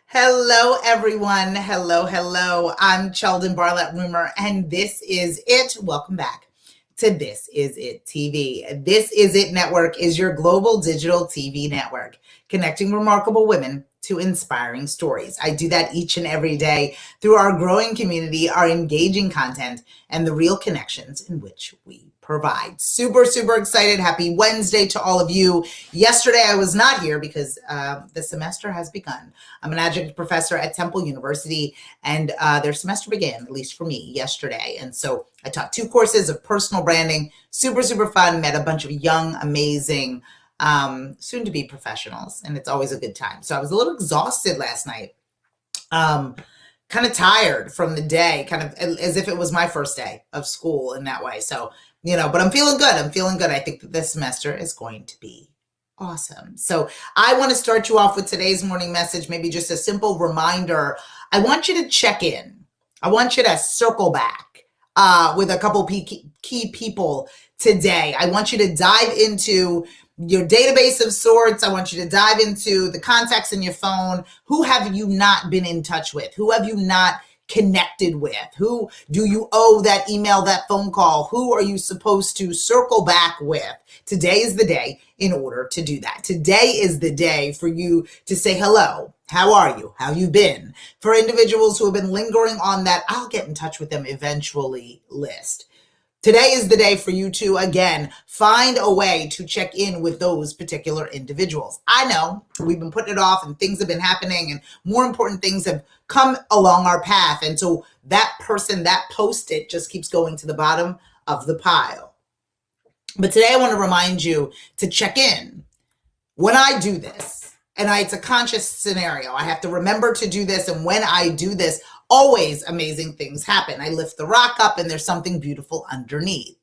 Hello, everyone. Hello. I'm Cheldin Barlatt Rumer, and this is it. Welcome back to This Is It TV. This Is It Network is your global digital TV network, connecting remarkable women to inspiring stories. I do that each and every day through our growing community, our engaging content, and the real connections in which we provide. Super excited. Happy Wednesday to all of you. Yesterday, I was not here because the semester has begun. I'm an adjunct professor at Temple University, and their semester began, at least for me, yesterday. And so I taught 2 courses of personal branding, super fun, met a bunch of young, amazing, soon-to-be professionals, and it's always a good time. So I was a little exhausted last night, kind of tired from the day, kind of as if it was my first day of school in that way. So, but I'm feeling good. I think that this semester is going to be awesome. So I want to start you off with today's morning message, maybe just a simple reminder. I want you to check in. I want you to circle back with a couple key people today. I want you to dive into your database of sorts. I want you to dive into the contacts in your phone. Who have you not been in touch with? Who have you not connected with? Who do you owe that email, that phone call? Who are you supposed to circle back with? Today is the day in order to do that. Today is the day for you to say hello. How are you? How you been? For individuals who have been lingering on that I'll get in touch with them eventually list. Today is the day for you to, again, find a way to check in with those particular individuals. I know we've been putting it off and things have been happening and more important things have come along our path. And so that person, that post-it just keeps going to the bottom of the pile. But today I want to remind you to check in. When I do this, and it's a conscious scenario, I have to remember to do this. And when I do this, always amazing things happen. I lift the rock up and there's something beautiful underneath.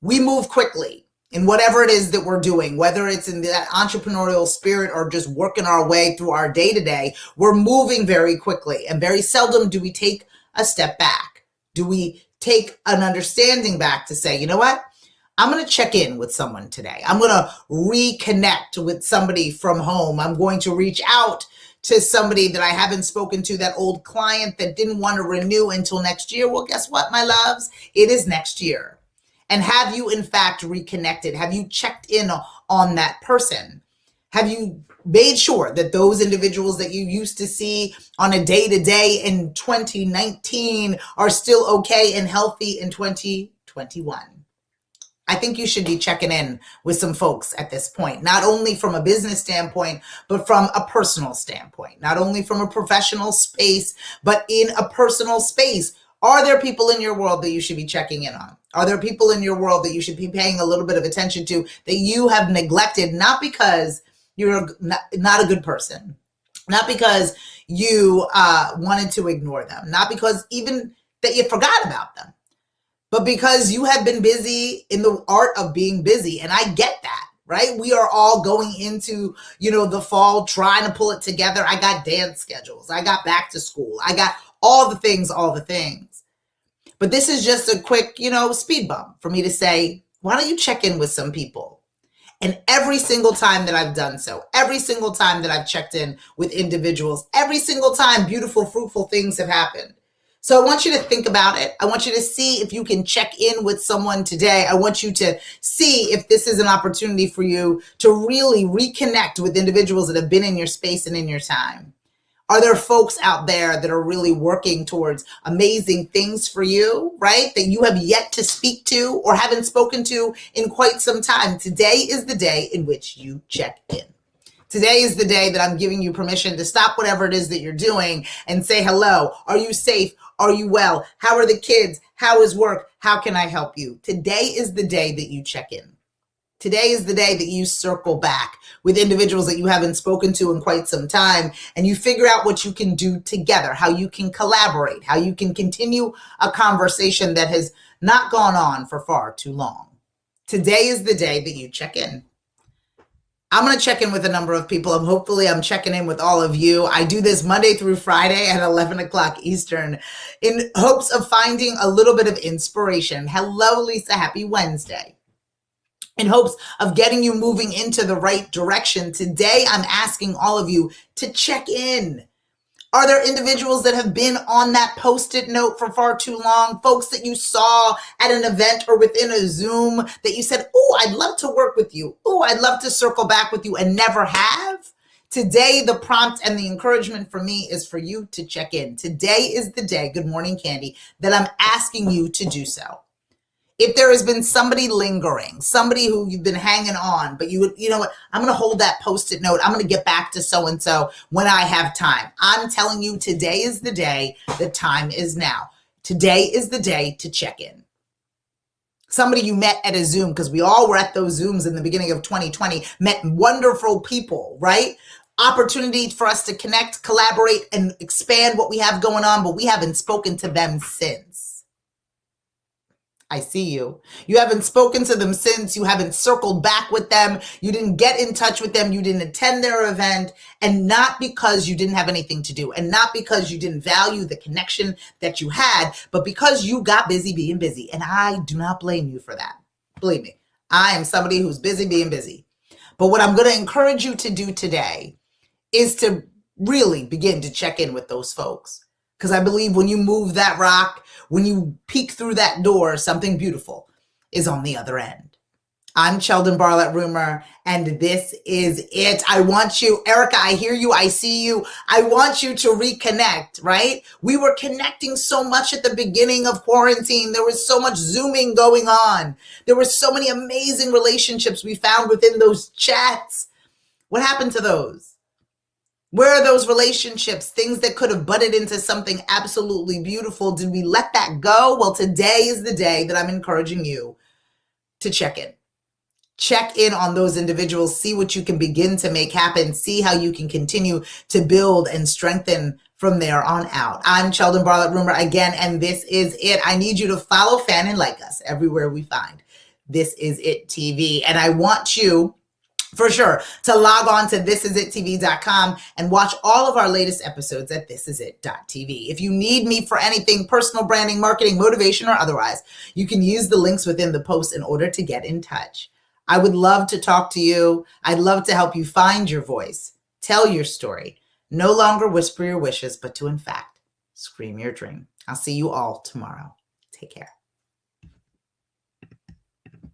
We move quickly in whatever it is that we're doing, whether it's in that entrepreneurial spirit or just working our way through our day-to-day, we're moving very quickly. And very seldom do we take a step back. Do we take an understanding back to say, you know what? I'm going to check in with someone today. I'm going to reconnect with somebody from home. I'm going to reach out to somebody that I haven't spoken to, that old client that didn't want to renew until next year. Well, guess what, my loves? It is next year. And have you, in fact, reconnected? Have you checked in on that person? Have you made sure that those individuals that you used to see on a day-to-day in 2019 are still okay and healthy in 2021? I think you should be checking in with some folks at this point, not only from a business standpoint, but from a personal standpoint, not only from a professional space, but in a personal space. Are there people in your world that you should be checking in on? Are there people in your world that you should be paying a little bit of attention to that you have neglected, not because you're not a good person, not because you wanted to ignore them, not because even that you forgot about them, but because you have been busy in the art of being busy. And I get that, right? We are all going into, the fall, trying to pull it together. I got dance schedules. I got back to school. I got all the things. But this is just a quick, speed bump for me to say, why don't you check in with some people? And every single time that I've done so, every single time that I've checked in with individuals, every single time beautiful, fruitful things have happened. So I want you to think about it. I want you to see if you can check in with someone today. I want you to see if this is an opportunity for you to really reconnect with individuals that have been in your space and in your time. Are there folks out there that are really working towards amazing things for you, right? That you have yet to speak to or haven't spoken to in quite some time? Today is the day in which you check in. Today is the day that I'm giving you permission to stop whatever it is that you're doing and say hello. Are you safe? Are you well? How are the kids? How is work? How can I help you? Today is the day that you check in. Today is the day that you circle back with individuals that you haven't spoken to in quite some time, and you figure out what you can do together, how you can collaborate, how you can continue a conversation that has not gone on for far too long. Today is the day that you check in. I'm going to check in with a number of people. Hopefully I'm checking in with all of you. I do this Monday through Friday at 11 o'clock Eastern in hopes of finding a little bit of inspiration. Hello, Lisa. Happy Wednesday. In hopes of getting you moving into the right direction. Today, I'm asking all of you to check in. Are there individuals that have been on that Post-it note for far too long? Folks that you saw at an event or within a Zoom that you said, oh, I'd love to work with you. Oh, I'd love to circle back with you and never have? Today, the prompt and the encouragement for me is for you to check in. Today is the day, good morning, Candy, that I'm asking you to do so. If there has been somebody lingering, somebody who you've been hanging on, but you know what, I'm going to hold that Post-it note. I'm going to get back to so-and-so when I have time. I'm telling you, today is the day. The time is now. Today is the day to check in. Somebody you met at a Zoom, because we all were at those Zooms in the beginning of 2020, met wonderful people, right? Opportunity for us to connect, collaborate, and expand what we have going on, but we haven't spoken to them since. I see you. You haven't spoken to them since. You haven't circled back with them. You didn't get in touch with them. You didn't attend their event. And not because you didn't have anything to do, and not because you didn't value the connection that you had, but because you got busy being busy. And I do not blame you for that. Believe me, I am somebody who's busy being busy. But what I'm going to encourage you to do today is to really begin to check in with those folks. Because I believe when you move that rock, when you peek through that door, something beautiful is on the other end. I'm Cheldin Barlatt Rumer, and this is it. I want you, Erica, I hear you, I see you. I want you to reconnect, right? We were connecting so much at the beginning of quarantine. There was so much Zooming going on. There were so many amazing relationships we found within those chats. What happened to those? Where are those relationships, things that could have butted into something absolutely beautiful? Did we let that go? Well, today is the day that I'm encouraging you to check in. Check in on those individuals, see what you can begin to make happen, see how you can continue to build and strengthen from there on out. I'm Cheldin Barlatt Rumer again, and this is it. I need you to follow, fan, and like us everywhere we find This Is It TV. And I want you, for sure, to log on to thisisItTV.com and watch all of our latest episodes at thisisit.tv. If you need me for anything personal branding, marketing, motivation, or otherwise, you can use the links within the post in order to get in touch. I would love to talk to you. I'd love to help you find your voice, tell your story, no longer whisper your wishes, but to, in fact, scream your dream. I'll see you all tomorrow. Take care.